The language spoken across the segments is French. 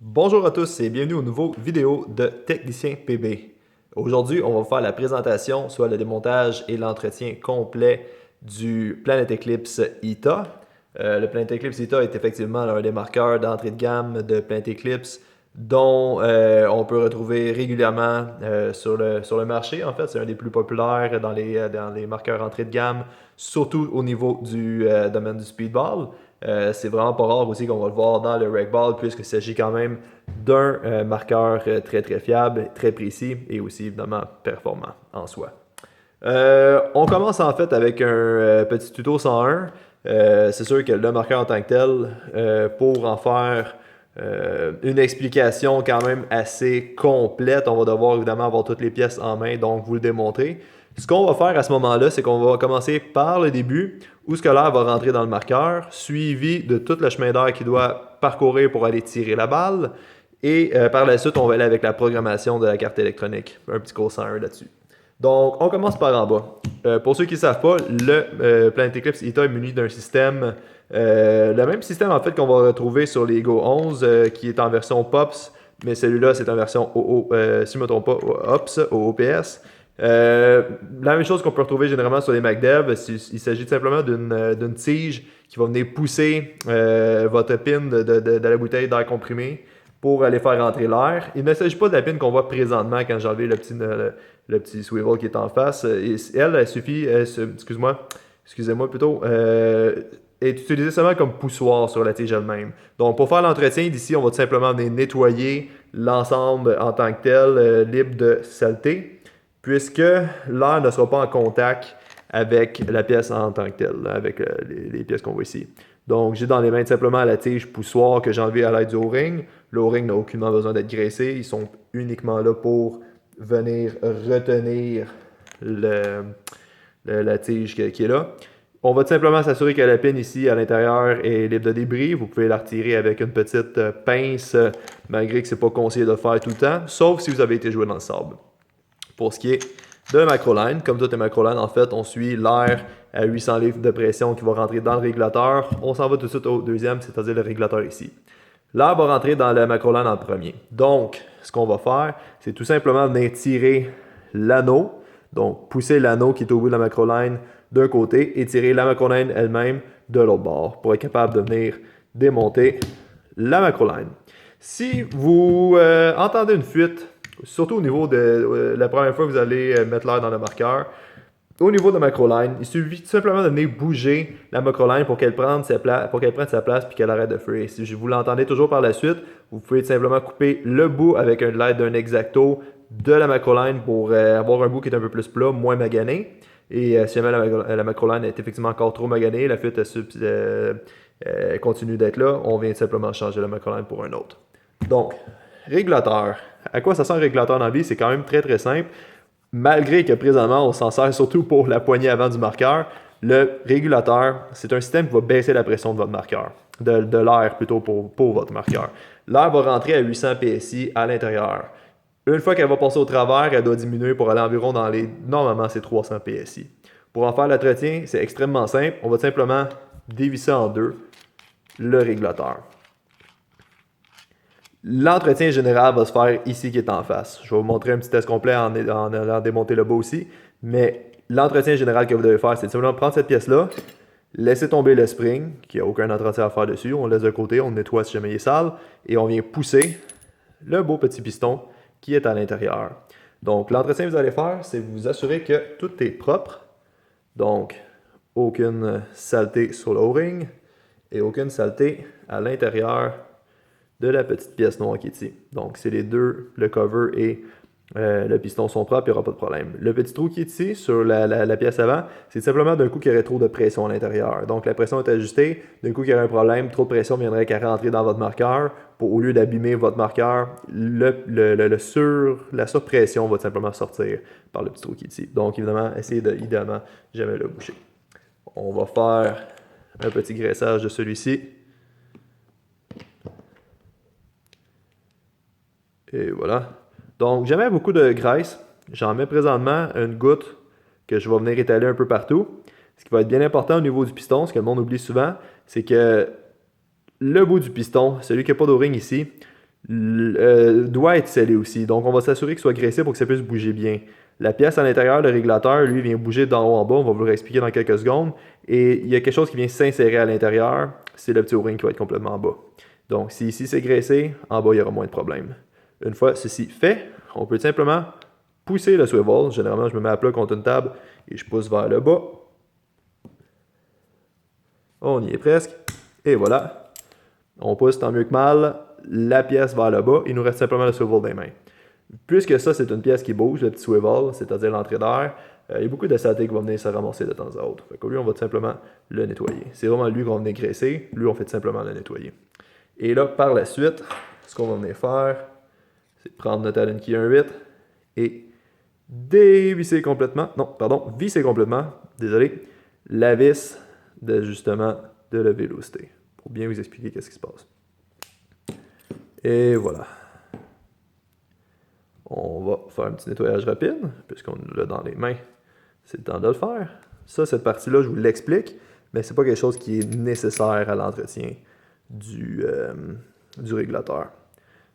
Bonjour à tous et bienvenue au nouveau vidéo de Technicien PB. Aujourd'hui, on va faire la présentation, soit le démontage et l'entretien complet du Planet Eclipse ITA. Le Planet Eclipse ITA est effectivement l'un des marqueurs d'entrée de gamme de Planet Eclipse dont on peut retrouver régulièrement sur le marché. En fait, c'est un des plus populaires dans les marqueurs entrée de gamme, surtout au niveau du domaine du speedball. C'est vraiment pas rare aussi qu'on va le voir dans le Ragball puisqu'il s'agit quand même d'un marqueur très très fiable, très précis et aussi évidemment performant en soi. On commence en fait avec un petit tuto 101. C'est sûr que le marqueur en tant que tel, pour en faire une explication quand même assez complète, on va devoir évidemment avoir toutes les pièces en main, donc vous le démontrer. Ce qu'on va faire à ce moment-là, c'est qu'on va commencer par le début, où ce que l'air va rentrer dans le marqueur, suivi de tout le chemin d'air qu'il doit parcourir pour aller tirer la balle. Et par la suite, on va aller avec la programmation de la carte électronique. Un petit cours 101 là-dessus. Donc, on commence par en bas. Pour ceux qui ne savent pas, le Planet Eclipse ITA est muni d'un système, le même système en fait qu'on va retrouver sur les Go 11, qui est en version POPS, mais celui-là c'est en version si je ne me trompe pas, OPS, OOPS. La même chose qu'on peut retrouver généralement sur les MacDev, il s'agit simplement d'une tige qui va venir pousser votre pin de la bouteille d'air comprimé pour aller faire rentrer l'air. Il ne s'agit pas de la pin qu'on voit présentement quand j'ai enlevé le petit swivel qui est en face. Elle suffit, excusez-moi plutôt, est utilisée seulement comme poussoir sur la tige elle-même. Donc pour faire l'entretien d'ici, on va tout simplement venir nettoyer l'ensemble en tant que tel, libre de saleté, puisque l'air ne sera pas en contact avec la pièce en tant que telle, avec les pièces qu'on voit ici. Donc j'ai dans les mains simplement la tige poussoir que j'ai enlevée à l'aide du O-ring. Le O-ring n'a aucunement besoin d'être graissé, ils sont uniquement là pour venir retenir la tige qui est là. On va tout simplement s'assurer que la pin ici à l'intérieur est libre de débris. Vous pouvez la retirer avec une petite pince, malgré que ce n'est pas conseillé de le faire tout le temps, sauf si vous avez été joué dans le sable. Pour ce qui est de la macroline, comme toutes les macrolines, en fait, on suit l'air à 800 livres de pression qui va rentrer dans le régulateur. On s'en va tout de suite au deuxième, c'est-à-dire le régulateur ici. L'air va rentrer dans la macroline en premier. Donc, ce qu'on va faire, c'est tout simplement venir tirer l'anneau, donc pousser l'anneau qui est au bout de la macroline d'un côté et tirer la macroline elle-même de l'autre bord pour être capable de venir démonter la macroline. Si vous entendez une fuite, surtout au niveau de la première fois que vous allez mettre l'air dans le marqueur, au niveau de la macroline, il suffit tout simplement de venir bouger la macroline pour qu'elle prenne sa place puis qu'elle arrête de fuir. Si vous l'entendez toujours par la suite, vous pouvez tout simplement couper le bout avec l'aide d'un exacto de la macroline pour avoir un bout qui est un peu plus plat, moins magané. Et si jamais la macroline est effectivement encore trop maganée, la fuite continue d'être là, on vient simplement changer la macroline pour un autre. Donc, régulateur. À quoi ça sert un régulateur dans la vie? C'est quand même très très simple. Malgré que présentement, on s'en sert surtout pour la poignée avant du marqueur, le régulateur, c'est un système qui va baisser la pression de votre marqueur, de l'air plutôt pour votre marqueur. L'air va rentrer à 800 PSI à l'intérieur. Une fois qu'elle va passer au travers, elle doit diminuer pour aller environ normalement, c'est 300 PSI. Pour en faire l'entretien, c'est extrêmement simple. On va simplement dévisser en deux le régulateur. L'entretien général va se faire ici qui est en face. Je vais vous montrer un petit test complet en allant démonter le bas aussi. Mais l'entretien général que vous devez faire, c'est simplement prendre cette pièce-là, laisser tomber le spring, qui n'a aucun entretien à faire dessus. On le laisse de côté, on le nettoie si jamais il est sale. Et on vient pousser le beau petit piston qui est à l'intérieur. Donc l'entretien que vous allez faire, c'est vous assurer que tout est propre. Donc aucune saleté sur le O-ring et aucune saleté à l'intérieur de la petite pièce noire qui est ici. Donc, c'est les deux, le cover et le piston sont propres, il n'y aura pas de problème. Le petit trou qui est ici, sur la pièce avant, c'est simplement d'un coup qu'il y aurait trop de pression à l'intérieur. Donc, la pression est ajustée. D'un coup qu'il y aurait un problème, trop de pression viendrait qu'à rentrer dans votre marqueur. Au lieu d'abîmer votre marqueur, la surpression va simplement sortir par le petit trou qui est ici. Donc, évidemment, essayez de, idéalement, jamais le boucher. On va faire un petit graissage de celui-ci. Et voilà. Donc, j'aimais beaucoup de graisse. J'en mets présentement une goutte que je vais venir étaler un peu partout. Ce qui va être bien important au niveau du piston, ce que le monde oublie souvent, c'est que le bout du piston, celui qui n'a pas d'o-ring ici, doit être scellé aussi. Donc, on va s'assurer qu'il soit graissé pour que ça puisse bouger bien. La pièce à l'intérieur, le régulateur, lui, vient bouger d'en haut en bas. On va vous le réexpliquer dans quelques secondes. Et il y a quelque chose qui vient s'insérer à l'intérieur. C'est le petit O-ring qui va être complètement en bas. Donc, si ici c'est graissé, en bas, il y aura moins de problèmes. Une fois ceci fait, on peut simplement pousser le swivel. Généralement, je me mets à plat contre une table et je pousse vers le bas. On y est presque. Et voilà. On pousse tant mieux que mal la pièce vers le bas. Il nous reste simplement le swivel des mains. Puisque ça, c'est une pièce qui bouge, le petit swivel, c'est-à-dire l'entrée d'air, il y a beaucoup de saleté qui va venir se ramasser de temps à autre. Fait que lui, on va tout simplement le nettoyer. C'est vraiment lui qu'on va venir graisser. Lui, on fait tout simplement le nettoyer. Et là, par la suite, ce qu'on va venir faire, c'est prendre notre Allen key 1.8 et dévisser complètement, non, pardon, visser complètement, désolé, la vis d'ajustement de la vélocité. Pour bien vous expliquer qu'est-ce qui se passe. Et voilà. On va faire un petit nettoyage rapide, puisqu'on l'a dans les mains. C'est le temps de le faire. Ça, cette partie-là, je vous l'explique, mais ce n'est pas quelque chose qui est nécessaire à l'entretien du régulateur.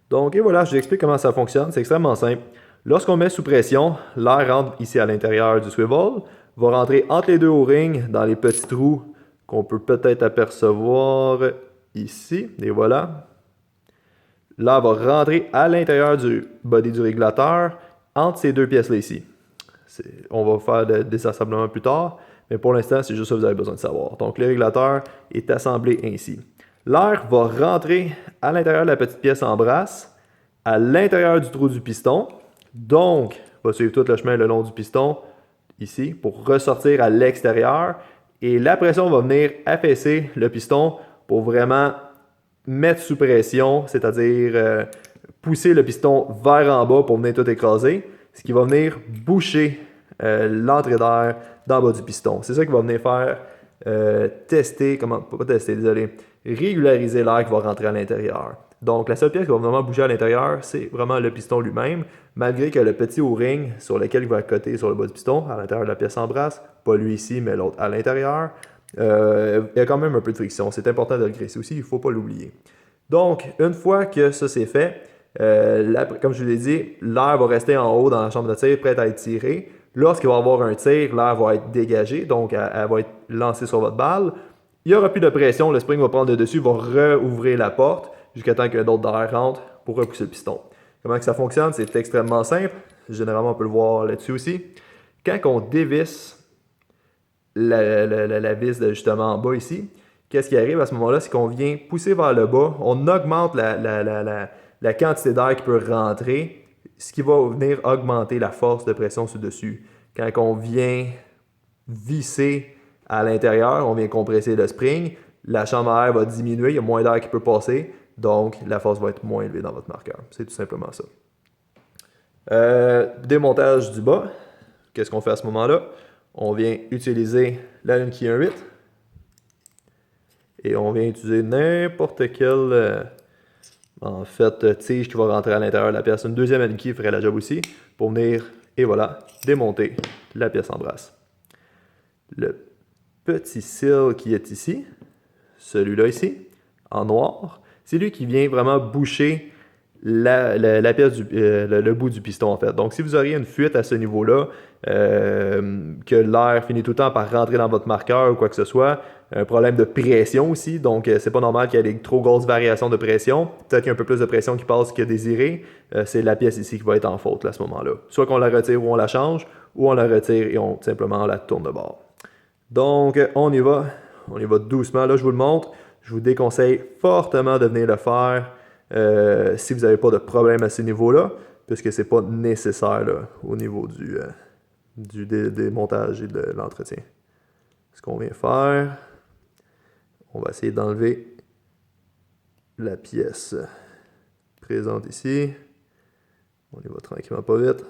Donc, et voilà, je vous explique comment ça fonctionne. C'est extrêmement simple. Lorsqu'on met sous pression, l'air rentre ici à l'intérieur du swivel, va rentrer entre les deux O-rings dans les petits trous qu'on peut peut-être apercevoir ici. Et voilà. L'air va rentrer à l'intérieur du body du régulateur entre ces deux pièces-là ici. On va faire le désassemblement plus tard, mais pour l'instant, c'est juste ça que vous avez besoin de savoir. Donc, le régulateur est assemblé ainsi. L'air va rentrer à l'intérieur de la petite pièce en brasse, à l'intérieur du trou du piston. Donc, va suivre tout le chemin le long du piston, ici, pour ressortir à l'extérieur. Et la pression va venir affaisser le piston pour vraiment mettre sous pression, c'est-à-dire pousser le piston vers en bas pour venir tout écraser, ce qui va venir boucher l'entrée d'air dans le bas du piston. C'est ça qui va venir faire régulariser l'air qui va rentrer à l'intérieur. Donc, la seule pièce qui va vraiment bouger à l'intérieur, c'est vraiment le piston lui-même, malgré que le petit O-ring sur lequel il va accoter sur le bas du piston, à l'intérieur de la pièce en brasse, pas lui ici, mais l'autre à l'intérieur, il y a quand même un peu de friction. C'est important de le graisser aussi, il ne faut pas l'oublier. Donc, une fois que ça c'est fait, comme je vous l'ai dit, l'air va rester en haut dans la chambre de tir, prête à être tirée. Lorsqu'il va y avoir un tir, l'air va être dégagé, donc elle va être lancée sur votre balle. Il n'y aura plus de pression, le spring va prendre le dessus, va rouvrir la porte jusqu'à temps qu'un autre d'air rentre pour repousser le piston. Comment que ça fonctionne? C'est extrêmement simple. Généralement, on peut le voir là-dessus aussi. Quand on dévisse la vis d'ajustement en bas ici, qu'est-ce qui arrive à ce moment-là? C'est qu'on vient pousser vers le bas, on augmente la quantité d'air qui peut rentrer, ce qui va venir augmenter la force de pression sur-dessus. Quand on vient visser à l'intérieur, on vient compresser le spring, la chambre à air va diminuer, il y a moins d'air qui peut passer, donc la force va être moins élevée dans votre marqueur. C'est tout simplement ça. Démontage du bas, qu'est-ce qu'on fait à ce moment-là? On vient utiliser l'Allen key 1.8 et on vient utiliser n'importe quelle tige qui va rentrer à l'intérieur de la pièce. Une deuxième Allen key ferait la job aussi pour venir, et voilà, démonter la pièce en brasse. Le petit seal qui est ici, celui-là ici, en noir, c'est lui qui vient vraiment boucher la pièce le bout du piston en fait. Donc si vous auriez une fuite à ce niveau-là, que l'air finit tout le temps par rentrer dans votre marqueur ou quoi que ce soit, un problème de pression aussi, donc c'est pas normal qu'il y ait des trop grosses variations de pression, peut-être qu'il y a un peu plus de pression qui passe que désiré, c'est la pièce ici qui va être en faute là, à ce moment-là. Soit qu'on la retire ou on la change, ou on la retire et on simplement la tourne de bord. Donc on y va doucement, là je vous le montre, je vous déconseille fortement de venir le faire si vous n'avez pas de problème à ce niveau-là, puisque ce n'est pas nécessaire là, au niveau du démontage et de l'entretien. Ce qu'on vient faire, on va essayer d'enlever la pièce présente ici. On y va tranquillement, pas vite.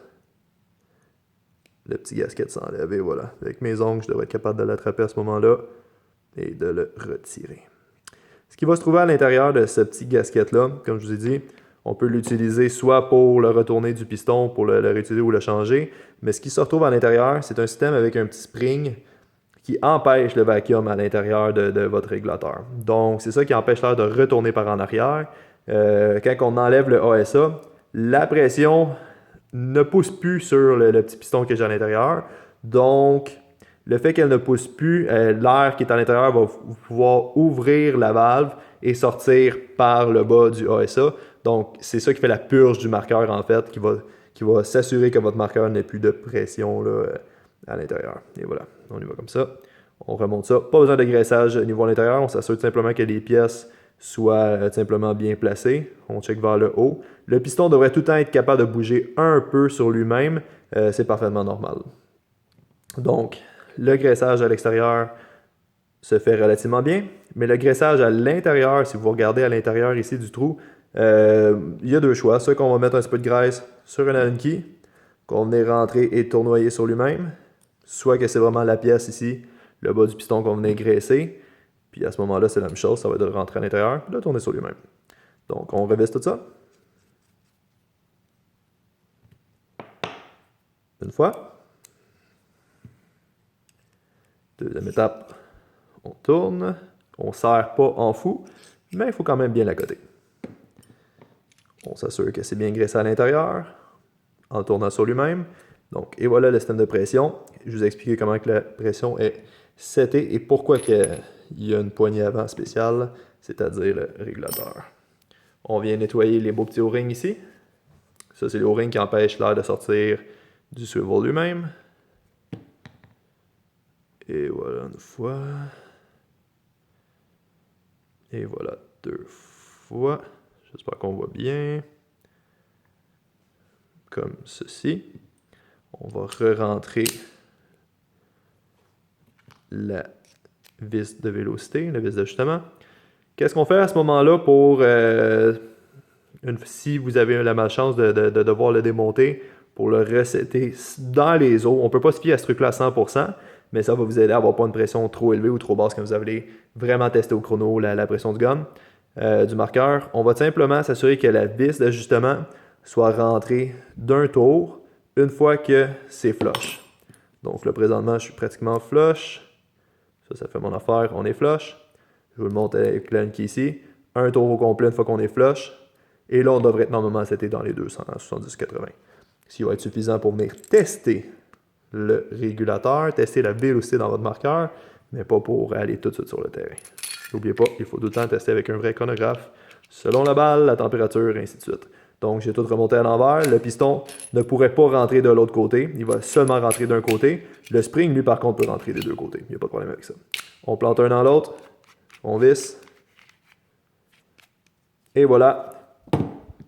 Le petit gasket s'enlève et voilà. Avec mes ongles, je devrais être capable de l'attraper à ce moment-là et de le retirer. Ce qui va se trouver à l'intérieur de ce petit gasket-là, comme je vous ai dit, on peut l'utiliser soit pour le retourner du piston, pour le réutiliser ou le changer, mais ce qui se retrouve à l'intérieur, c'est un système avec un petit spring qui empêche le vacuum à l'intérieur de votre régulateur. Donc, c'est ça qui empêche l'air de retourner par en arrière. quand on enlève le ASA, la pression ne pousse plus sur le petit piston que j'ai à l'intérieur. Donc, le fait qu'elle ne pousse plus, l'air qui est à l'intérieur va pouvoir ouvrir la valve et sortir par le bas du ASA. Donc, c'est ça qui fait la purge du marqueur, en fait, qui va s'assurer que votre marqueur n'ait plus de pression là, à l'intérieur. Et voilà, on y va comme ça. On remonte ça. Pas besoin de graissage au niveau à l'intérieur. On s'assure simplement que les pièces soient simplement bien placées. On check vers le haut. Le piston devrait tout le temps être capable de bouger un peu sur lui-même. C'est parfaitement normal. Donc, le graissage à l'extérieur se fait relativement bien, mais le graissage à l'intérieur, si vous regardez à l'intérieur ici du trou, il y a deux choix. Soit qu'on va mettre un petit peu de graisse sur un Allen key, qu'on va venir rentrer et tournoyer sur lui-même, soit que c'est vraiment la pièce ici, le bas du piston qu'on venait graisser, puis à ce moment-là, c'est la même chose, ça va être de rentrer à l'intérieur et de tourner sur lui-même. Donc, on revisse tout ça. Une fois. Deuxième étape, on tourne, on ne serre pas en fou, mais il faut quand même bien l'accoter. On s'assure que c'est bien graissé à l'intérieur, en tournant sur lui-même. Donc, et voilà le système de pression. Je vous ai expliqué comment que la pression est setée et pourquoi il y a une poignée avant spéciale, c'est-à-dire le régulateur. On vient nettoyer les beaux petits O-rings ici. Ça, c'est les O-rings qui empêchent l'air de sortir du swivel lui-même. Et voilà une fois. Et voilà deux fois. J'espère qu'on voit bien. Comme ceci. On va re-rentrer la vis de vélocité, la vis d'ajustement. Qu'est-ce qu'on fait à ce moment-là pour, si vous avez la malchance de devoir le démonter, pour le resetter dans les eaux? On ne peut pas se fier à ce truc-là à 100%, mais ça va vous aider à avoir pas une pression trop élevée ou trop basse quand vous allez vraiment tester au chrono la pression du gun, du marqueur. On va simplement s'assurer que la vis d'ajustement soit rentrée d'un tour une fois que c'est flush. Donc là, présentement, je suis pratiquement flush. Ça fait mon affaire. On est flush. Je vous le montre avec le key ici. Un tour au complet une fois qu'on est flush. Et là, on devrait être normalement seté dans les 270-80. Ce qui va être suffisant pour venir tester le régulateur, tester la vélocité dans votre marqueur, mais pas pour aller tout de suite sur le terrain. N'oubliez pas, il faut tout le temps tester avec un vrai chronographe, selon la balle, la température, et ainsi de suite. Donc, j'ai tout remonté à l'envers. Le piston ne pourrait pas rentrer de l'autre côté. Il va seulement rentrer d'un côté. Le spring, lui, par contre, peut rentrer des deux côtés. Il n'y a pas de problème avec ça. On plante un dans l'autre. On visse. Et voilà.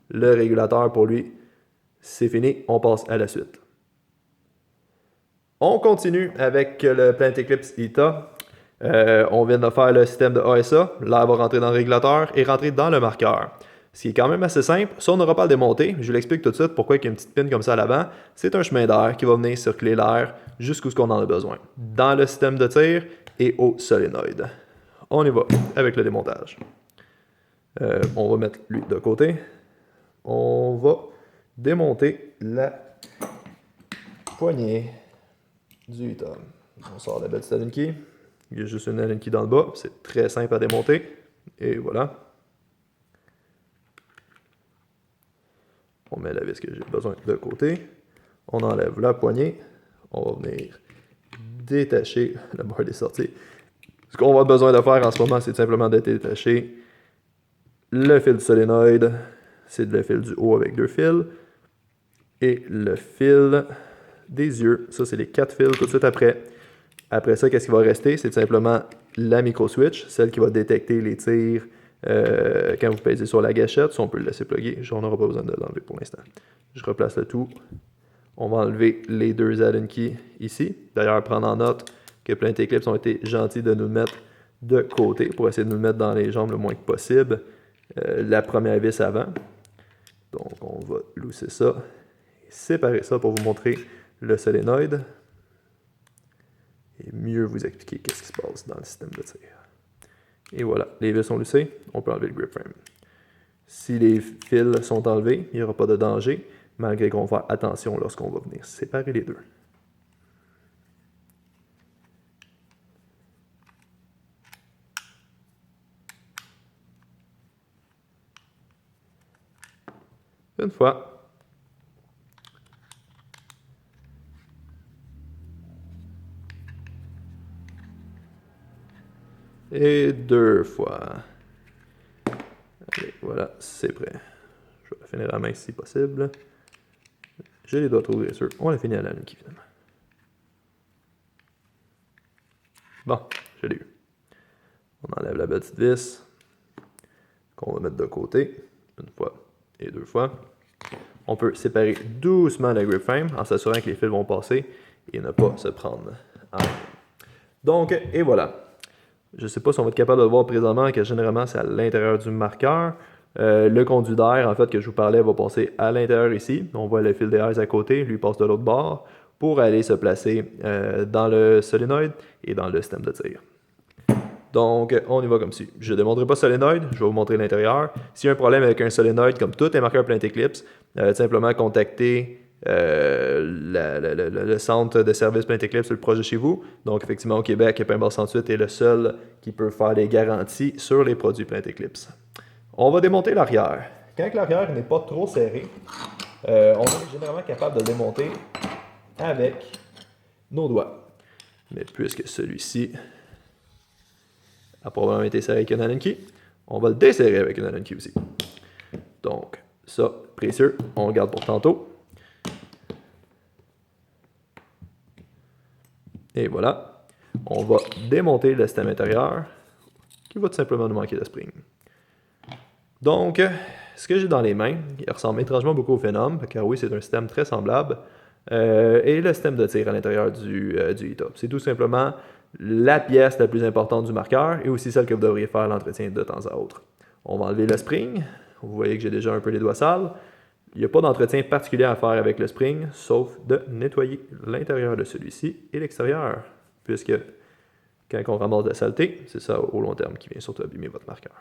Le régulateur, pour lui, c'est fini. On passe à la suite. On continue avec le Planet Eclipse ETA. On vient de faire le système de ASA. L'air va rentrer dans le régulateur et rentrer dans le marqueur. Ce qui est quand même assez simple. Ça, on n'aura pas à le démonter. Je vous l'explique tout de suite pourquoi il y a une petite pin comme ça à l'avant. C'est un chemin d'air qui va venir circuler l'air jusqu'où ce qu'on en a besoin. Dans le système de tir et au solénoïde. On y va avec le démontage. On va mettre lui de côté. On va démonter la poignée du ETA. On sort la belle Allen key. Il y a juste une Allen key dans le bas. C'est très simple à démonter. Et voilà. On met la vis que j'ai besoin de côté. On enlève la poignée. On va venir détacher la barre des sorties. Ce qu'on va besoin de faire en ce moment, c'est simplement de détacher le fil du solénoïde. C'est le fil du haut avec deux fils. Et le fil des yeux. Ça, c'est les 4 fils tout de suite après. Après ça, qu'est-ce qui va rester? C'est simplement la micro-switch, celle qui va détecter les tirs quand vous pèsez sur la gâchette. Ça, on peut le laisser plugger. On n'aura pas besoin de l'enlever pour l'instant. Je replace le tout. On va enlever les deux Allen keys ici. D'ailleurs, prendre en note que Planet Eclipse ont été gentils de nous le mettre de côté pour essayer de nous le mettre dans les jambes le moins que possible. La première vis avant. Donc, on va lousser ça. Séparer ça pour vous montrer le solénoïde. Et mieux vous expliquer qu'est-ce qui se passe dans le système de tir. Et voilà, les vis sont lissées, on peut enlever le grip frame. Si les fils sont enlevés, il n'y aura pas de danger, malgré qu'on va faire attention lorsqu'on va venir séparer les deux. une fois, et 2 fois. Allez, voilà, c'est prêt. Je vais la finir à la main si possible. J'ai les doigts trop graisseux. On l'a fini à la nuque, finalement. Bon, je l'ai eu. On enlève la petite vis qu'on va mettre de côté, une fois et 2 fois. On peut séparer doucement la grip frame en s'assurant que les fils vont passer et ne pas se prendre en main. Donc, et voilà. Je ne sais pas si on va être capable de le voir présentement, que généralement c'est à l'intérieur du marqueur. Le conduit d'air, en fait, que je vous parlais, va passer à l'intérieur ici. On voit le fil d'air à côté, lui passe de l'autre bord pour aller se placer dans le solénoïde et dans le système de tir. Donc, on y va comme ci. Je ne démontrerai pas solénoïde, je vais vous montrer l'intérieur. S'il y a un problème avec un solénoïde, comme tous les marqueurs Planet Eclipse, simplement contacter le centre de service Planet Eclipse le proche de chez vous. Donc, effectivement, au Québec, Paintball 108 est le seul qui peut faire des garanties sur les produits Planet Eclipse. On va démonter l'arrière. Quand l'arrière n'est pas trop serré, on est généralement capable de le démonter avec nos doigts. Mais puisque celui-ci a probablement été serré avec une Allen key, on va le desserrer avec une Allen key aussi. Donc, ça, précieux, on le garde pour tantôt. Et voilà, on va démonter le système intérieur qui va tout simplement nous manquer de spring. Donc, ce que j'ai dans les mains, il ressemble étrangement beaucoup au Phenom, car oui, c'est un système très semblable, et le système de tir à l'intérieur du E-Top. C'est tout simplement la pièce la plus importante du marqueur et aussi celle que vous devriez faire l'entretien de temps à autre. On va enlever le spring. Vous voyez que j'ai déjà un peu les doigts sales. Il n'y a pas d'entretien particulier à faire avec le spring, sauf de nettoyer l'intérieur de celui-ci et l'extérieur, puisque quand on ramasse de la saleté, c'est ça au long terme qui vient surtout abîmer votre marqueur.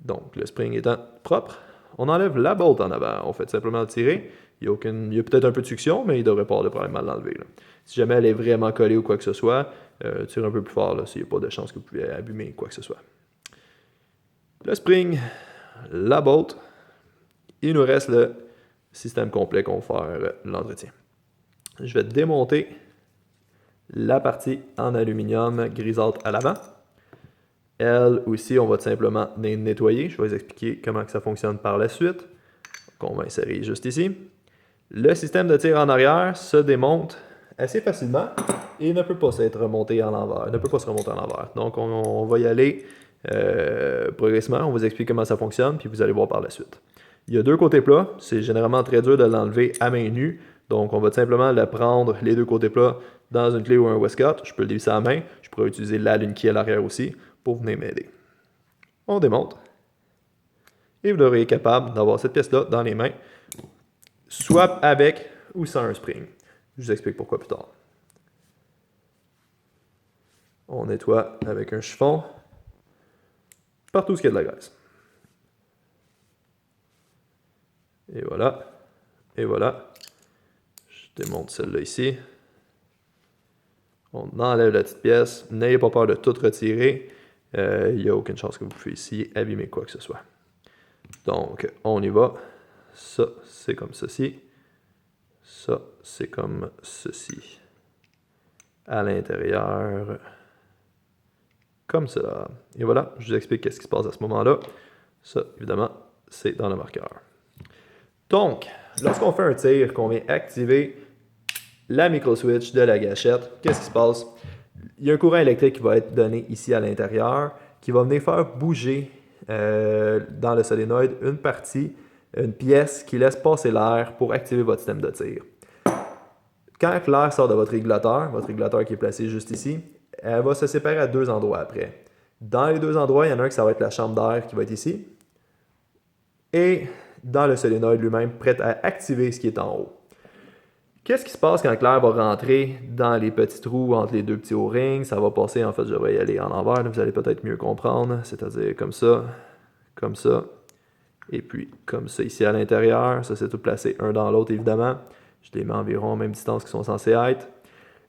Donc, le spring étant propre, on enlève la bolt en avant. On fait simplement le tirer. Il y a peut-être un peu de succion, mais il ne devrait pas avoir de problème à l'enlever. Si jamais elle est vraiment collée ou quoi que ce soit, tire un peu plus fort s'il n'y a pas de chance que vous pouvez abîmer quoi que ce soit. Le spring, la bolt, il nous reste le système complet qu'on va faire l'entretien. Je vais démonter la partie en aluminium grisâtre à l'avant. Elle aussi, on va tout simplement nettoyer. Je vais vous expliquer comment que ça fonctionne par la suite. Donc, on va insérer juste ici. Le système de tir en arrière se démonte assez facilement et ne peut pas se remonter en l'envers. Donc, on va y aller progressivement. On vous explique comment ça fonctionne, puis vous allez voir par la suite. Il y a 2 côtés plats. C'est généralement très dur de l'enlever à main nue. Donc, on va tout simplement le prendre, les 2 côtés plats, dans une clé ou un Westcott. Je peux le dévisser à main. Je pourrais utiliser l'Allen key à l'arrière aussi pour venir m'aider. On démonte. Et vous devriez être capable d'avoir cette pièce-là dans les mains, soit avec ou sans un spring. Je vous explique pourquoi plus tard. On nettoie avec un chiffon partout ce qu'il y a de la graisse. Et voilà. Et voilà. Je démonte celle-là ici. On enlève la petite pièce. N'ayez pas peur de tout retirer. Il n'y a aucune chance que vous puissiez abîmer quoi que ce soit. Donc, on y va. Ça, c'est comme ceci. Ça, c'est comme ceci. À l'intérieur, comme cela. Et voilà, je vous explique ce qui se passe à ce moment-là. Ça, évidemment, c'est dans le marqueur. Donc, lorsqu'on fait un tir, qu'on vient activer la micro-switch de la gâchette, qu'est-ce qui se passe? Il y a un courant électrique qui va être donné ici à l'intérieur, qui va venir faire bouger dans le solénoïde une pièce qui laisse passer l'air pour activer votre système de tir. Quand l'air sort de votre régulateur qui est placé juste ici, elle va se séparer à 2 endroits après. Dans les 2 endroits, il y en a un qui ça va être la chambre d'air qui va être ici. Et dans le solénoïde lui-même, prêt à activer ce qui est en haut. Qu'est-ce qui se passe quand l'air va rentrer dans les petits trous entre les 2 petits O-rings? Ça va passer, en fait, je devrais y aller en envers, vous allez peut-être mieux comprendre, c'est-à-dire comme ça, et puis comme ça ici à l'intérieur. Ça, c'est tout placé un dans l'autre, évidemment. Je les mets environ à même distance qu'ils sont censés être.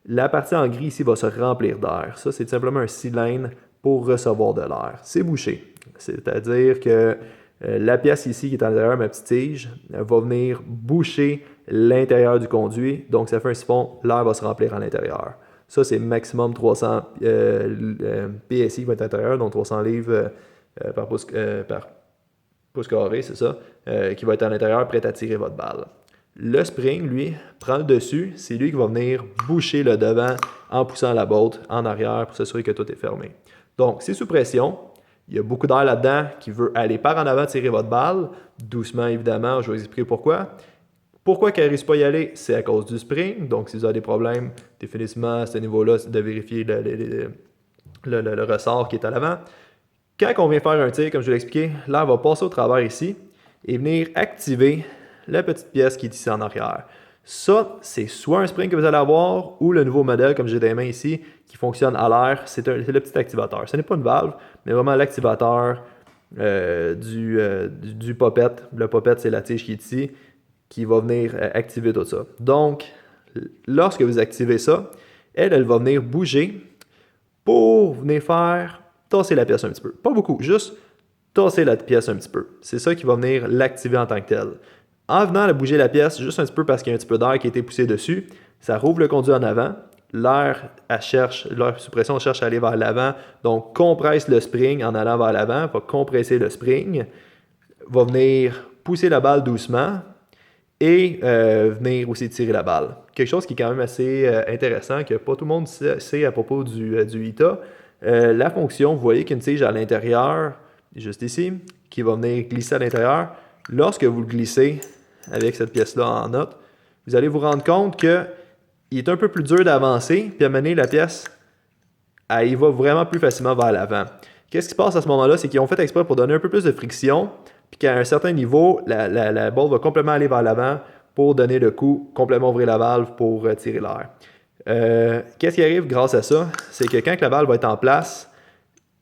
La partie en gris ici va se remplir d'air. Ça, c'est simplement un cylindre pour recevoir de l'air. C'est bouché. C'est-à-dire que La pièce ici qui est à l'intérieur, ma petite tige, va venir boucher l'intérieur du conduit. Donc, ça fait un siphon, l'air va se remplir à l'intérieur. Ça, c'est maximum 300 PSI qui va être à l'intérieur, donc 300 livres par pouce carré, c'est ça, qui va être à l'intérieur, prêt à tirer votre balle. Le spring, lui, prend le dessus. C'est lui qui va venir boucher le devant en poussant la botte en arrière pour s'assurer que tout est fermé. Donc, c'est sous pression. Il y a beaucoup d'air là-dedans qui veut aller par en avant tirer votre balle. Doucement, évidemment, je vais vous expliquer pourquoi. Pourquoi qu'elle ne réussit pas à y aller? C'est à cause du spring. Donc, si vous avez des problèmes, définitivement, à ce niveau-là, c'est de vérifier le ressort qui est à l'avant. Quand on vient faire un tir, comme je vous l'ai expliqué, l'air va passer au travers ici et venir activer la petite pièce qui est ici en arrière. Ça, c'est soit un spring que vous allez avoir ou le nouveau modèle, comme j'ai des mains ici, qui fonctionne à l'air. C'est le petit activateur. Ce n'est pas une valve, mais vraiment l'activateur du poppet. Le poppet, c'est la tige qui est ici, qui va venir activer tout ça. Donc, lorsque vous activez ça, elle va venir bouger pour venir faire tasser la pièce un petit peu. Pas beaucoup, juste tasser la pièce un petit peu. C'est ça qui va venir l'activer en tant que tel. En venant à bouger la pièce juste un petit peu parce qu'il y a un petit peu d'air qui a été poussé dessus, ça rouvre le conduit en avant. L'air sous pression cherche à aller vers l'avant, donc compresse le spring en allant vers l'avant, va compresser le spring, va venir pousser la balle doucement et venir aussi tirer la balle. Quelque chose qui est quand même assez intéressant, que pas tout le monde sait à propos du ITA. La fonction, vous voyez qu'il y a une tige à l'intérieur, juste ici, qui va venir glisser à l'intérieur. Lorsque vous le glissez avec cette pièce-là en note, vous allez vous rendre compte qu'il est un peu plus dur d'avancer, puis à mener la pièce, elle va vraiment plus facilement vers l'avant. Qu'est-ce qui se passe à ce moment-là? C'est qu'ils ont fait exprès pour donner un peu plus de friction, puis qu'à un certain niveau, la balle va complètement aller vers l'avant pour donner le coup, complètement ouvrir la valve pour tirer l'air. Qu'est-ce qui arrive grâce à ça? C'est que quand la balle va être en place,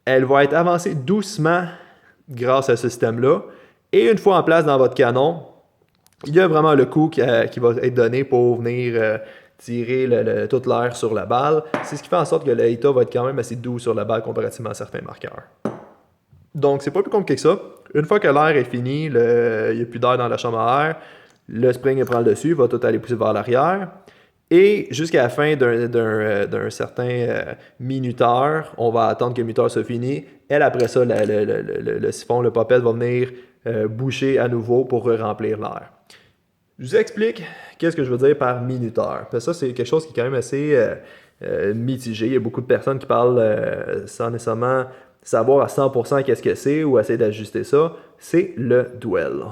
elle va être avancée doucement grâce à ce système-là. Et une fois en place dans votre canon, il y a vraiment le coup qui va être donné pour venir tirer tout l'air sur la balle. C'est ce qui fait en sorte que le ITA va être quand même assez doux sur la balle comparativement à certains marqueurs. Donc, c'est pas plus compliqué que ça. Une fois que l'air est fini, il n'y a plus d'air dans la chambre à air, le spring prend le dessus, va tout aller pousser vers l'arrière. Et jusqu'à la fin d'un certain minuteur, on va attendre que le minuteur soit fini. Et après ça, le siphon, le poppet va venir boucher à nouveau pour remplir l'air. Je vous explique qu'est-ce que je veux dire par minuteur. Parce que ça, c'est quelque chose qui est quand même assez mitigé. Il y a beaucoup de personnes qui parlent sans nécessairement savoir à 100% qu'est-ce que c'est ou essayer d'ajuster ça. C'est le dwell.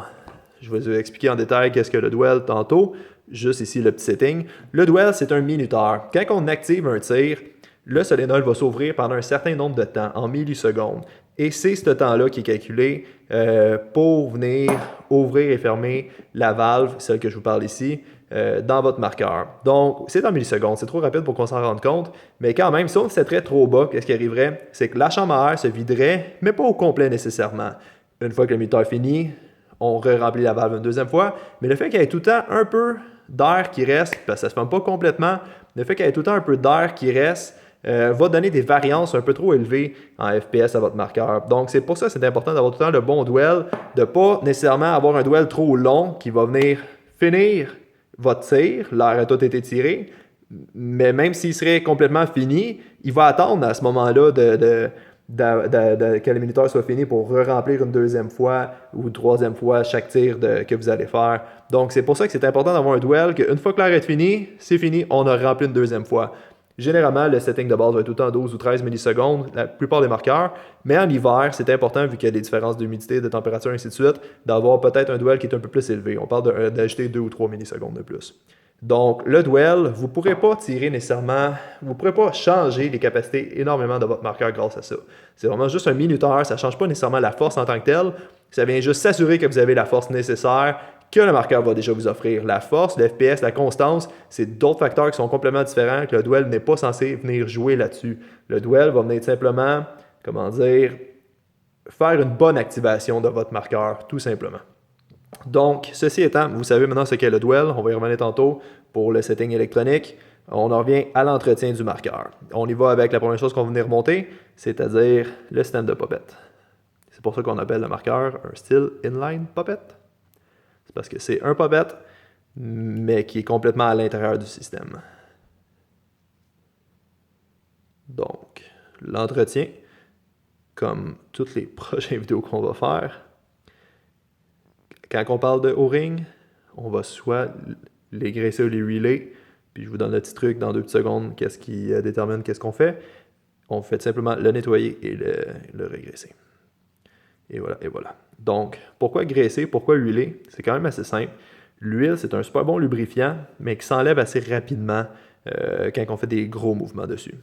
Je vais vous expliquer en détail qu'est-ce que le dwell tantôt. Juste ici, le petit setting. Le dwell, c'est un minuteur. Quand on active un tir, le solénoïde va s'ouvrir pendant un certain nombre de temps, en millisecondes. Et c'est ce temps-là qui est calculé pour venir ouvrir et fermer la valve, celle que je vous parle ici, dans votre marqueur. Donc, c'est en millisecondes. C'est trop rapide pour qu'on s'en rende compte. Mais quand même, si on le settrait trop bas, qu'est-ce qui arriverait? C'est que la chambre à air se viderait, mais pas au complet nécessairement. Une fois que le minuteur est fini, on remplit la valve une deuxième fois. Mais le fait qu'il y ait tout le temps un peu d'air qui reste, parce que ça ne se ferme pas complètement, le fait qu'il y ait tout le temps un peu d'air qui reste va donner des variances un peu trop élevées en FPS à votre marqueur. Donc, c'est pour ça que c'est important d'avoir tout le temps le bon dwell, de ne pas nécessairement avoir un dwell trop long qui va venir finir votre tir, l'air a tout été tiré, mais même s'il serait complètement fini, il va attendre à ce moment-là que le minuteur soit fini pour re-remplir une deuxième fois ou une troisième fois chaque tir que vous allez faire. Donc, c'est pour ça que c'est important d'avoir un dwell, qu'une fois que l'air est fini, c'est fini, on a rempli une deuxième fois. Généralement, le setting de base va être tout le temps 12 ou 13 millisecondes, la plupart des marqueurs, mais en hiver, c'est important, vu qu'il y a des différences d'humidité, de température, ainsi de suite, d'avoir peut-être un dwell qui est un peu plus élevé. On parle d'ajouter 2 ou 3 millisecondes de plus. Donc, le dwell, vous ne pourrez pas tirer nécessairement, vous ne pourrez pas changer les capacités énormément de votre marqueur grâce à ça. C'est vraiment juste un minuteur, ça ne change pas nécessairement la force en tant que telle, ça vient juste s'assurer que vous avez la force nécessaire que le marqueur va déjà vous offrir. La force, le FPS, la constance, c'est d'autres facteurs qui sont complètement différents que le dwell n'est pas censé venir jouer là-dessus. Le dwell va venir simplement, faire une bonne activation de votre marqueur, tout simplement. Donc, ceci étant, vous savez maintenant ce qu'est le dwell, on va y revenir tantôt pour le setting électronique. On en revient à l'entretien du marqueur. On y va avec la première chose qu'on va venir remonter, c'est-à-dire le système de poppet. C'est pour ça qu'on appelle le marqueur un style inline poppet. C'est parce que c'est un poppet, mais qui est complètement à l'intérieur du système. Donc, l'entretien, comme toutes les prochaines vidéos qu'on va faire, quand on parle de O-ring, on va soit les graisser ou les relayer, puis je vous donne le petit truc dans 2 petites secondes, qu'est-ce qui détermine qu'est-ce qu'on fait. On fait simplement le nettoyer et le régraisser. Et voilà, et voilà. Donc, pourquoi graisser, pourquoi huiler? C'est quand même assez simple. L'huile, c'est un super bon lubrifiant, mais qui s'enlève assez rapidement quand on fait des gros mouvements dessus.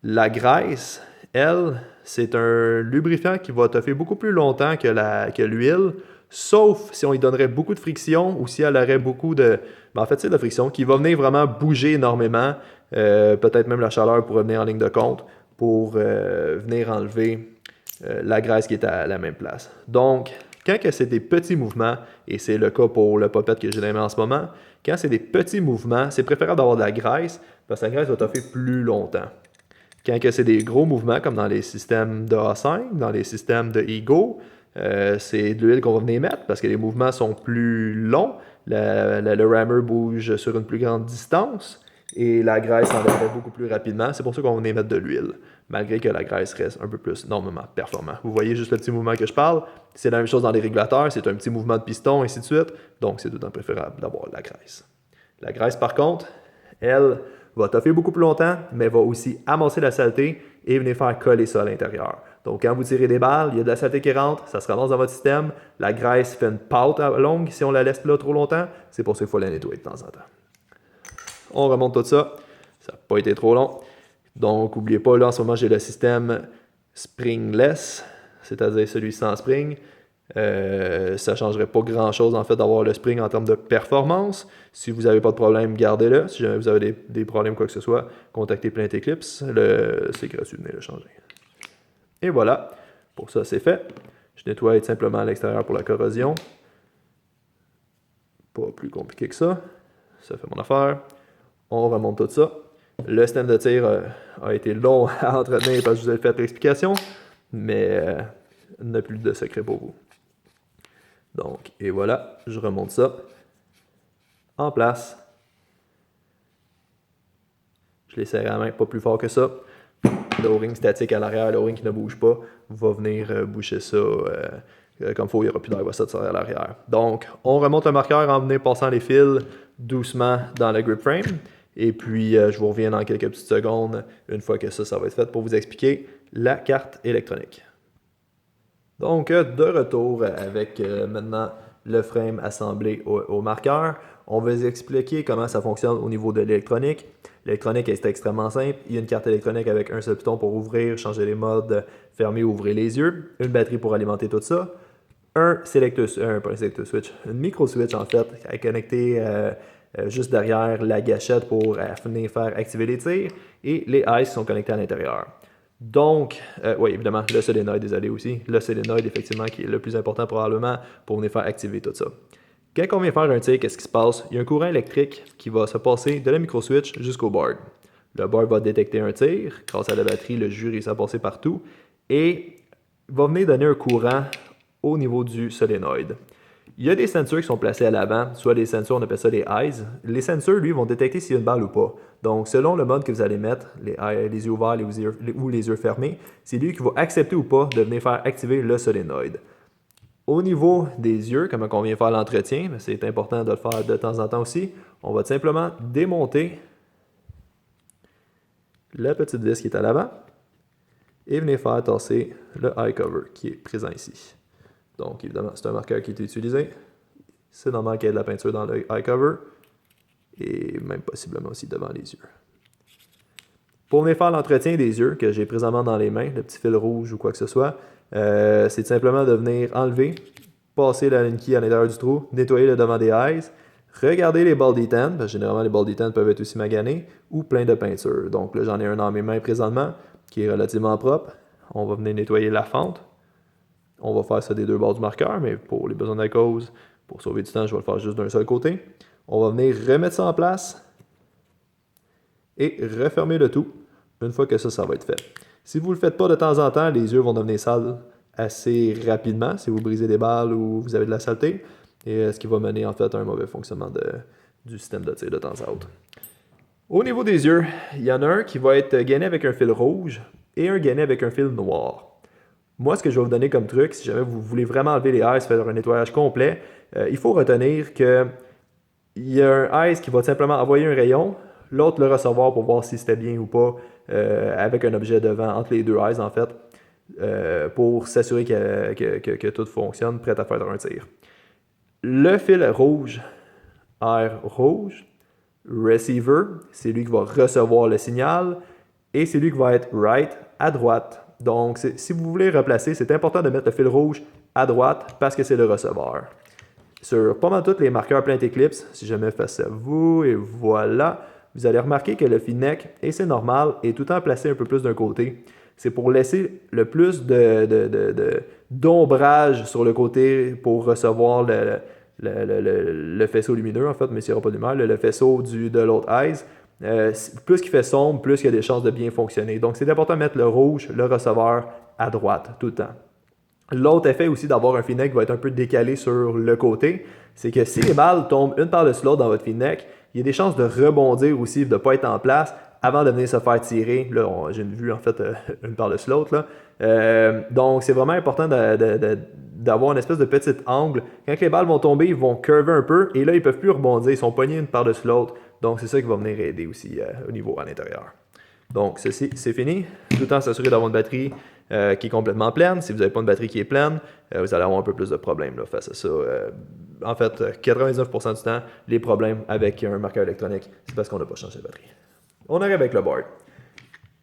La graisse, elle, c'est un lubrifiant qui va toffer beaucoup plus longtemps que l'huile, sauf si on lui donnerait beaucoup de friction ou si elle aurait beaucoup de... Ben en fait, c'est de la friction qui va venir vraiment bouger énormément. Peut-être même la chaleur pourrait venir en ligne de compte pour venir enlever la graisse qui est à la même place. Donc, quand c'est des petits mouvements, et c'est le cas pour le poppet que j'ai dans les mains en ce moment, quand c'est des petits mouvements, c'est préférable d'avoir de la graisse parce que la graisse va toffer plus longtemps. Quand c'est des gros mouvements, comme dans les systèmes de A5, dans les systèmes de Ego, c'est de l'huile qu'on va venir mettre parce que les mouvements sont plus longs, le rammer bouge sur une plus grande distance et la graisse s'enlèverait beaucoup plus rapidement. C'est pour ça qu'on va venir mettre de l'huile, malgré que la graisse reste un peu plus normalement performant. Vous voyez juste le petit mouvement que je parle. C'est la même chose dans les régulateurs, c'est un petit mouvement de piston, ainsi de suite. Donc, c'est tout le temps préférable d'avoir de la graisse. La graisse, par contre, elle va toffer beaucoup plus longtemps, mais va aussi amasser la saleté et venir faire coller ça à l'intérieur. Donc, quand vous tirez des balles, il y a de la saleté qui rentre, ça se ramasse dans votre système. La graisse fait une pâte longue si on la laisse là trop longtemps. C'est pour ça qu'il faut la nettoyer de temps en temps. On remonte tout ça. Ça n'a pas été trop long. Donc, n'oubliez pas, là, en ce moment, j'ai le système springless, c'est-à-dire celui sans spring. Ça ne changerait pas grand-chose, en fait, d'avoir le spring en termes de performance. Si vous n'avez pas de problème, gardez-le. Si jamais vous avez des problèmes, quoi que ce soit, contactez Planet Eclipse. C'est gratuit, venez le changer. Et voilà. Pour ça, c'est fait. Je nettoie simplement à l'extérieur pour la corrosion. Pas plus compliqué que ça. Ça fait mon affaire. On remonte tout ça. Le système de tir a été long à entretenir parce que je vous ai fait l'explication, mais il n'y a plus de secret pour vous. Donc, et voilà, je remonte ça en place. Je l'ai serré à la main, pas plus fort que ça. Le O-ring statique à l'arrière, le O-ring qui ne bouge pas, va venir boucher ça comme il faut, il n'y aura plus d'air, il va sortir à l'arrière. Donc, on remonte le marqueur en venant passant les fils doucement dans le grip frame. Et puis, je vous reviens dans quelques petites secondes, une fois que ça va être fait, pour vous expliquer la carte électronique. Donc, de retour avec maintenant le frame assemblé au marqueur. On va vous expliquer comment ça fonctionne au niveau de l'électronique. L'électronique est extrêmement simple. Il y a une carte électronique avec un seul piton pour ouvrir, changer les modes, fermer ou ouvrir les yeux. Une batterie pour alimenter tout ça. Pas un selector switch, une micro switch en fait, à connecter juste derrière la gâchette pour venir faire activer les tirs. Et les eyes sont connectés à l'intérieur. Donc, oui, évidemment, le solénoïde, désolé aussi. Le solénoïde, effectivement, qui est le plus important probablement pour venir faire activer tout ça. Quand on vient faire un tir, qu'est-ce qui se passe? Il y a un courant électrique qui va se passer de la micro-switch jusqu'au board. Le board va détecter un tir. Grâce à la batterie, le jus réussit à passer partout. Et va venir donner un courant au niveau du solénoïde. Il y a des sensors qui sont placés à l'avant, soit les sensors, on appelle ça les eyes. Les sensors, lui, vont détecter s'il y a une balle ou pas. Donc, selon le mode que vous allez mettre, les yeux ouverts ou les yeux fermés, c'est lui qui va accepter ou pas de venir faire activer le solénoïde. Au niveau des yeux, comme on vient faire l'entretien, c'est important de le faire de temps en temps aussi, on va simplement démonter la petite vis qui est à l'avant et venir faire tasser le eye cover qui est présent ici. Donc, évidemment, c'est un marqueur qui est utilisé. C'est normal qu'il y ait de la peinture dans le eye cover et même possiblement aussi devant les yeux. Pour venir faire l'entretien des yeux que j'ai présentement dans les mains, le petit fil rouge ou quoi que ce soit, c'est simplement de venir enlever, passer la ligne key à l'intérieur du trou, nettoyer le devant des eyes, regarder les balles d'E10, parce que généralement les balles d'E10 peuvent être aussi maganées, ou plein de peinture. Donc là, j'en ai un dans mes mains présentement qui est relativement propre. On va venir nettoyer la fente. On va faire ça des deux bords du marqueur, mais pour les besoins de la cause, pour sauver du temps, je vais le faire juste d'un seul côté. On va venir remettre ça en place et refermer le tout une fois que ça va être fait. Si vous ne le faites pas de temps en temps, les yeux vont devenir sales assez rapidement si vous brisez des balles ou vous avez de la saleté, et ce qui va mener en fait à un mauvais fonctionnement du système de tir de temps à autre. Au niveau des yeux, il y en a un qui va être gainé avec un fil rouge et un gainé avec un fil noir. Moi, ce que je vais vous donner comme truc, si jamais vous voulez vraiment enlever les eyes, faire un nettoyage complet, il faut retenir qu'il y a un eyes qui va simplement envoyer un rayon, l'autre le recevoir pour voir si c'était bien ou pas, avec un objet devant, entre les deux eyes en fait, pour s'assurer que tout fonctionne, prêt à faire un tir. Le fil rouge, air rouge, receiver, c'est lui qui va recevoir le signal, et c'est lui qui va être right, à droite. Donc, si vous voulez replacer, c'est important de mettre le fil rouge à droite parce que c'est le receveur. Sur pas mal tous les marqueurs Planet Eclipse, si jamais face à vous, et voilà, vous allez remarquer que le fil neck, et c'est normal, est tout le temps placé un peu plus d'un côté. C'est pour laisser le plus d'ombrage sur le côté pour recevoir le faisceau lumineux, en fait, mais s'il n'y aura pas de lumière, le faisceau de l'autre eyes. Plus qu'il fait sombre, plus il y a des chances de bien fonctionner. Donc, c'est important de mettre le rouge, le receveur, à droite, tout le temps. L'autre effet aussi d'avoir un fil neck qui va être un peu décalé sur le côté, c'est que si les balles tombent une par-dessus l'autre dans votre fil neck, il y a des chances de rebondir aussi, de ne pas être en place avant de venir se faire tirer. Là, j'ai une vue en fait une par-dessus l'autre. Donc, c'est vraiment important d'avoir une espèce de petit angle. Quand les balles vont tomber, ils vont curver un peu et là, ils ne peuvent plus rebondir. Ils sont pognés une par-dessus l'autre. Donc, c'est ça qui va venir aider aussi au niveau à l'intérieur. Donc, ceci, c'est fini. Tout le temps s'assurer d'avoir une batterie qui est complètement pleine. Si vous n'avez pas une batterie qui est pleine, vous allez avoir un peu plus de problèmes là, face à ça. En fait, 99% du temps, les problèmes avec un marqueur électronique, c'est parce qu'on n'a pas changé de batterie. On arrive avec le board.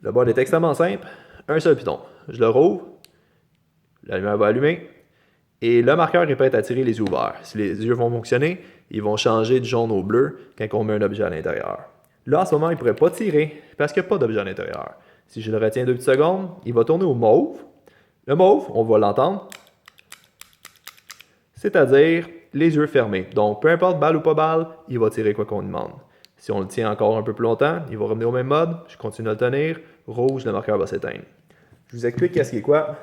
Le board est extrêmement simple. Un seul piton. Je le rouvre. La lumière va allumer. Et le marqueur est prêt à tirer les yeux ouverts. Si les yeux vont fonctionner, ils vont changer de jaune au bleu quand on met un objet à l'intérieur. Là, en ce moment, il ne pourrait pas tirer parce qu'il n'y a pas d'objet à l'intérieur. Si je le retiens 2 petites secondes, il va tourner au mauve. Le mauve, on va l'entendre, c'est-à-dire les yeux fermés. Donc, peu importe balle ou pas balle, il va tirer quoi qu'on lui demande. Si on le tient encore un peu plus longtemps, il va revenir au même mode. Je continue à le tenir. Rouge, le marqueur va s'éteindre. Je vous explique qu'est-ce qui est quoi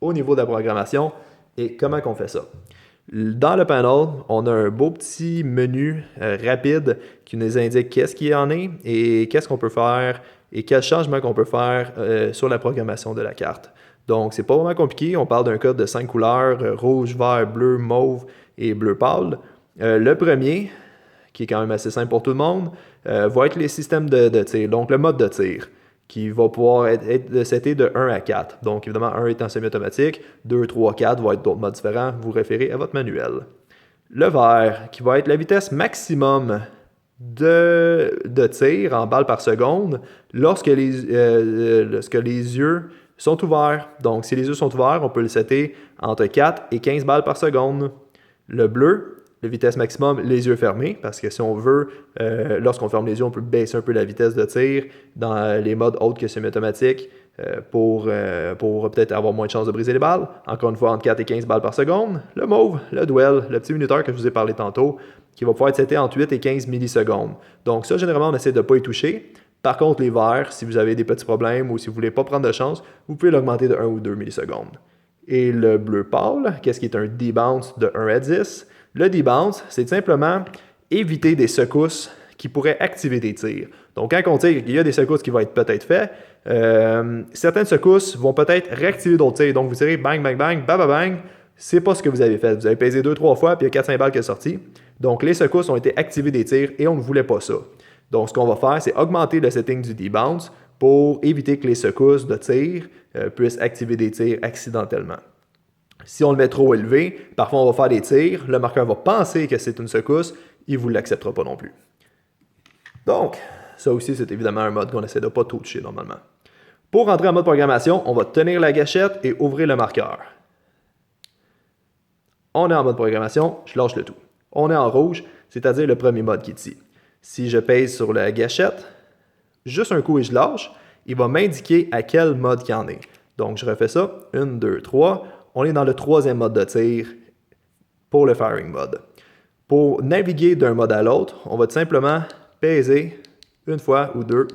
au niveau de la programmation et comment on fait ça. Dans le panel, on a un beau petit menu rapide qui nous indique qu'est-ce qu'il y en est et qu'est-ce qu'on peut faire et quels changements qu'on peut faire sur la programmation de la carte. Donc, c'est pas vraiment compliqué. On parle d'un code de 5 couleurs, rouge, vert, bleu, mauve et bleu pâle. Le premier, qui est quand même assez simple pour tout le monde, va être les systèmes de tir. Donc, le mode de tir, qui va pouvoir être seté de 1 à 4. Donc, évidemment, 1 étant semi-automatique, 2, 3, 4 vont être d'autres modes différents. Vous référez à votre manuel. Le vert, qui va être la vitesse maximum de tir en balles par seconde lorsque les yeux sont ouverts. Donc, si les yeux sont ouverts, on peut le setter entre 4 et 15 balles par seconde. Le bleu, la vitesse maximum, les yeux fermés, parce que si on veut, lorsqu'on ferme les yeux, on peut baisser un peu la vitesse de tir dans les modes autres que semi-automatique pour peut-être avoir moins de chances de briser les balles. Encore une fois, entre 4 et 15 balles par seconde. Le mauve, le duel, le petit minuteur que je vous ai parlé tantôt, qui va pouvoir être seté entre 8 et 15 millisecondes. Donc ça, généralement, on essaie de ne pas y toucher. Par contre, les verts, si vous avez des petits problèmes ou si vous ne voulez pas prendre de chance, vous pouvez l'augmenter de 1 ou 2 millisecondes. Et le bleu pâle, qu'est-ce qui est un debounce de 1 à 10? Le debounce, c'est simplement éviter des secousses qui pourraient activer des tirs. Donc, quand on tire, il y a des secousses qui vont être peut-être faites. Certaines secousses vont peut-être réactiver d'autres tirs. Donc, vous tirez bang, bang, bang, bang, bang, bang. C'est pas ce que vous avez fait. Vous avez pesé 2-3 fois, puis il y a 4-5 balles qui sont sorties. Donc, les secousses ont été activées des tirs et on ne voulait pas ça. Donc, ce qu'on va faire, c'est augmenter le setting du debounce pour éviter que les secousses de tir puissent activer des tirs accidentellement. Si on le met trop élevé, parfois on va faire des tirs, le marqueur va penser que c'est une secousse, il ne vous l'acceptera pas non plus. Donc, ça aussi, c'est évidemment un mode qu'on essaie de ne pas toucher normalement. Pour rentrer en mode programmation, on va tenir la gâchette et ouvrir le marqueur. On est en mode programmation, je lâche le tout. On est en rouge, c'est-à-dire le premier mode qui est ici. Si je pèse sur la gâchette, juste un coup et je lâche, il va m'indiquer à quel mode il y en est. Donc, je refais ça. 1, 2, 3. On est dans le troisième mode de tir pour le firing mode. Pour naviguer d'un mode à l'autre, on va tout simplement peser une fois ou deux,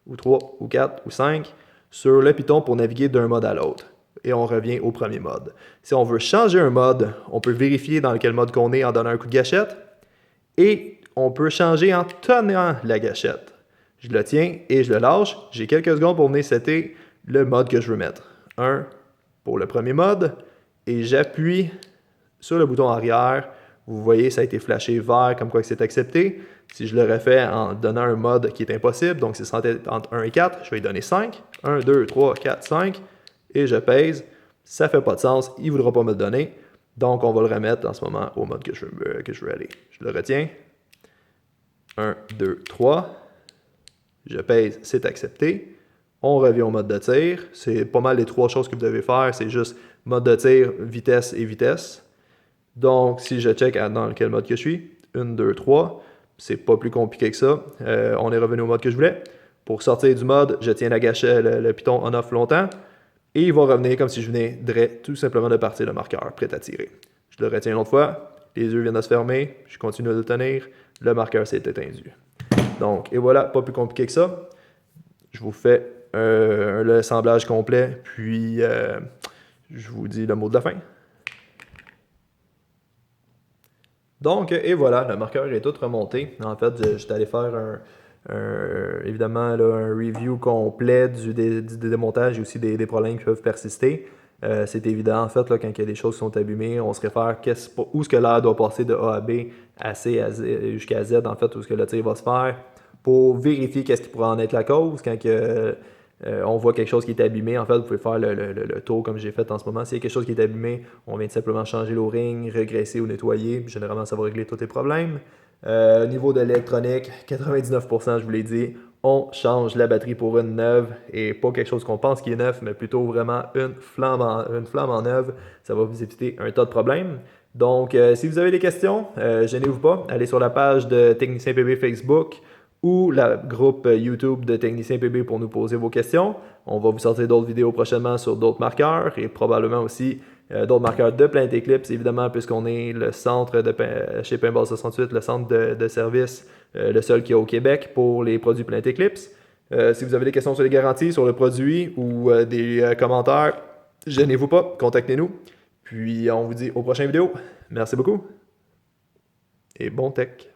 ou trois, ou quatre, ou cinq sur le piton pour naviguer d'un mode à l'autre. et on revient au premier mode. Si on veut changer un mode, on peut vérifier dans quel mode qu'on est en donnant un coup de gâchette et on peut changer en tenant la gâchette. Je le tiens et je le lâche. J'ai quelques secondes pour venir setter le mode que je veux mettre. 1 pour le premier mode et j'appuie sur le bouton arrière. Vous voyez, ça a été flashé vert comme quoi que c'est accepté. Si je le refais en donnant un mode qui est impossible, donc c'est entre 1 et 4, je vais lui donner 5. 1, 2, 3, 4, 5. Et je pèse. Ça ne fait pas de sens, il ne voudra pas me le donner. Donc, on va le remettre en ce moment au mode que je veux aller. Je le retiens. 1, 2, 3. Je pèse, c'est accepté. On revient au mode de tir. C'est pas mal les 3 choses que vous devez faire. C'est juste mode de tir, vitesse et vitesse. Donc, si je check dans quel mode que je suis, 1, 2, 3, c'est pas plus compliqué que ça. On est revenu au mode que je voulais. Pour sortir du mode, je tiens la gâchette, le piton on-off longtemps. Et il va revenir comme si je venais tout simplement de partir le marqueur, prêt à tirer. Je le retiens une autre fois. Les yeux viennent de se fermer. Je continue de le tenir. Le marqueur s'est étendu. Donc, et voilà, pas plus compliqué que ça. Je vous fais le assemblage complet, puis je vous dis le mot de la fin. Donc, et voilà, le marqueur est tout remonté. En fait, j'étais allé faire évidemment là, un review complet du démontage et aussi des problèmes qui peuvent persister. C'est évident, en fait, là, quand il y a des choses qui sont abîmées, on se réfère où est-ce que l'air doit passer de A à B, à C, à Z, jusqu'à Z, en fait, où est-ce que le tir va se faire, pour vérifier qu'est-ce qui pourrait en être la cause. Quand on voit quelque chose qui est abîmé, en fait, vous pouvez faire le tour comme j'ai fait en ce moment. S'il y a quelque chose qui est abîmé, on vient simplement changer l'o-ring, régresser ou nettoyer. Généralement, ça va régler tous les problèmes. Au niveau de l'électronique, 99%, je vous l'ai dit, on change la batterie pour une neuve et pas quelque chose qu'on pense qui est neuf, mais plutôt vraiment une flamme en neuve. Ça va vous éviter un tas de problèmes. Donc, si vous avez des questions, gênez-vous pas. Allez sur la page de Technicien PB Facebook ou le groupe YouTube de Technicien PB pour nous poser vos questions. On va vous sortir d'autres vidéos prochainement sur d'autres marqueurs et probablement aussi d'autres marqueurs de Planet Eclipse, évidemment, puisqu'on est le centre chez Paintball 68, le centre de service, le seul qui est au Québec pour les produits Planet Eclipse. Si vous avez des questions sur les garanties, sur le produit ou des commentaires, gênez-vous pas, contactez-nous. Puis on vous dit aux prochaines vidéos. Merci beaucoup et bon tech!